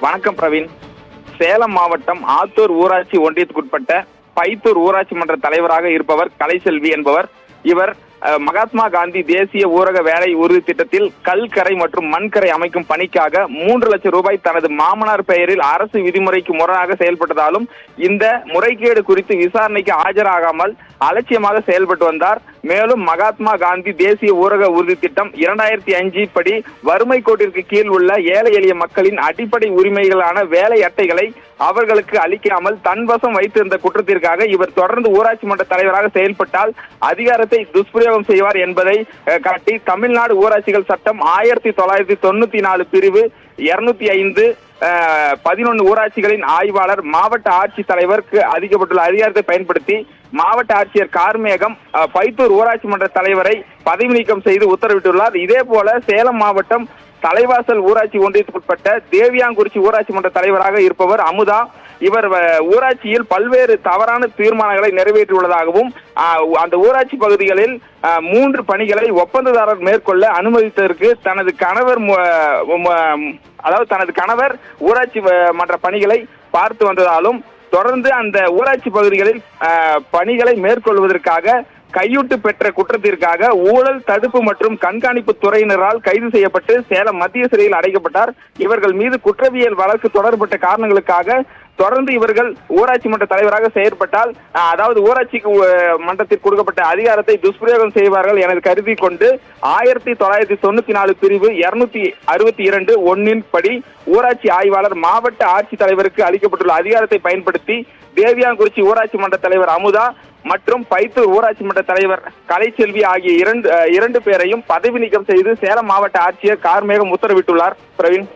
வணக்கம் பிரவீன். சேலம் மாவட்டம் ஆத்தூர் ஊராட்சி ஒன்றியத்துக்குட்பட்ட பைத்தூர் ஊராட்சி மன்ற தலைவராக இருப்பவர் கலைச்செல்வி என்பவர். இவர் மகாத்மா காந்தி தேசிய ஊரக வேலை உறுதி திட்டத்தில் கல்கரை மற்றும் மண்கரை அமைக்கும் பணிக்காக 3 லட்சம் ரூபாய் தனது மாமனார் பெயரில் அரசு விதிமுறைக்கு முரணாக செயல்பட்டதாலும் இந்த முறைகேடு குறித்து விசாரணைக்கு ஆஜராகாமல் அலட்சியமாக செயல்பட்டு வந்தார். மேலும் மகாத்மா காந்தி தேசிய ஊரக உறுதி திட்டம் 2005 படி வறுமை கோட்டிற்கு கீழ் உள்ள ஏழை எளிய மக்களின் அடிப்படை உரிமைகளான வேலை அட்டைகளை அவர்களுக்கு அளிக்காமல் தன்வசம் வைத்திருந்த குற்றத்திற்காக இவர் தொடர்ந்து ஊராட்சி மன்ற தலைவராக செயல்பட்டால் அதிகாரத்தை துஷ்பிரயோகம் செய்வார் என்பதை காட்டி தமிழ்நாடு ஊராட்சிகள் சட்டம் 1994 பிரிவு 205 11 ஊராட்சிகளின் ஆய்வாளர் மாவட்ட ஆட்சித் தலைவருக்கு அளிக்கப்பட்டுள்ள அதிகாரத்தை பயன்படுத்தி மாவட்ட ஆட்சியர் கார்மேகம் பைத்தூர் ஊராட்சி மன்ற தலைவரை பதவி நீக்கம் செய்து உத்தரவிட்டுள்ளார். இதே போல சேலம் மாவட்டம் தலைவாசல் ஊராட்சி ஒன்றியத்துக்குட்பட்ட தேவியாங்குறிச்சி ஊராட்சி மன்ற தலைவராக இருப்பவர் அமுதா. இவர் ஊராட்சியில் பல்வேறு தவறான தீர்மானங்களை நிறைவேற்றியுள்ளதாகவும் அந்த ஊராட்சி பகுதிகளில் 3 பணிகளை ஒப்பந்ததாரர் மேற்கொள்ள அனுமதித்ததற்கு தனது கணவர் ஊராட்சி மன்ற பணிகளை பார்த்து வந்ததாலும் தொடர்ந்து அந்த ஊராட்சி பகுதிகளில் பணிகளை மேற்கொள்வதற்காக கையூட்டு பெற்ற குற்றத்திற்காக ஊழல் தடுப்பு மற்றும் கண்காணிப்பு துறையினரால் கைது செய்யப்பட்டு சேலம் மத்திய சிறையில் அடைக்கப்பட்டார். இவர்கள் மீது குற்றவியல் வழக்கு தொடர்பட்ட காரணங்களுக்காக தொடர்ந்து இவர்கள் ஊராட்சி மன்ற தலைவராக செயற்பட்டால் ஊராட்சி மன்றத்திற்கு கொடுக்கப்பட்ட அதிகாரத்தை துஷ்பிரயோகம் செய்வார்கள் என கருதி கொண்டு 1994 பிரிவு 262(1) படி ஊராட்சி ஆய்வாளர் மாவட்ட ஆட்சித் தலைவருக்கு அளிக்கப்பட்டுள்ள அதிகாரத்தை பயன்படுத்தி தேவியாங்குறிச்சி ஊராட்சி மன்ற தலைவர் அமுதா மற்றும் பைத்தூர் ஊராட்சி மன்ற தலைவர் கலைச்செல்வி ஆகிய இரண்டு பேரையும் பதவி நீக்கம் செய்து சேலம் மாவட்ட ஆட்சியர் கார்மேகம் உத்தரவிட்டுள்ளார். பிரவீன்.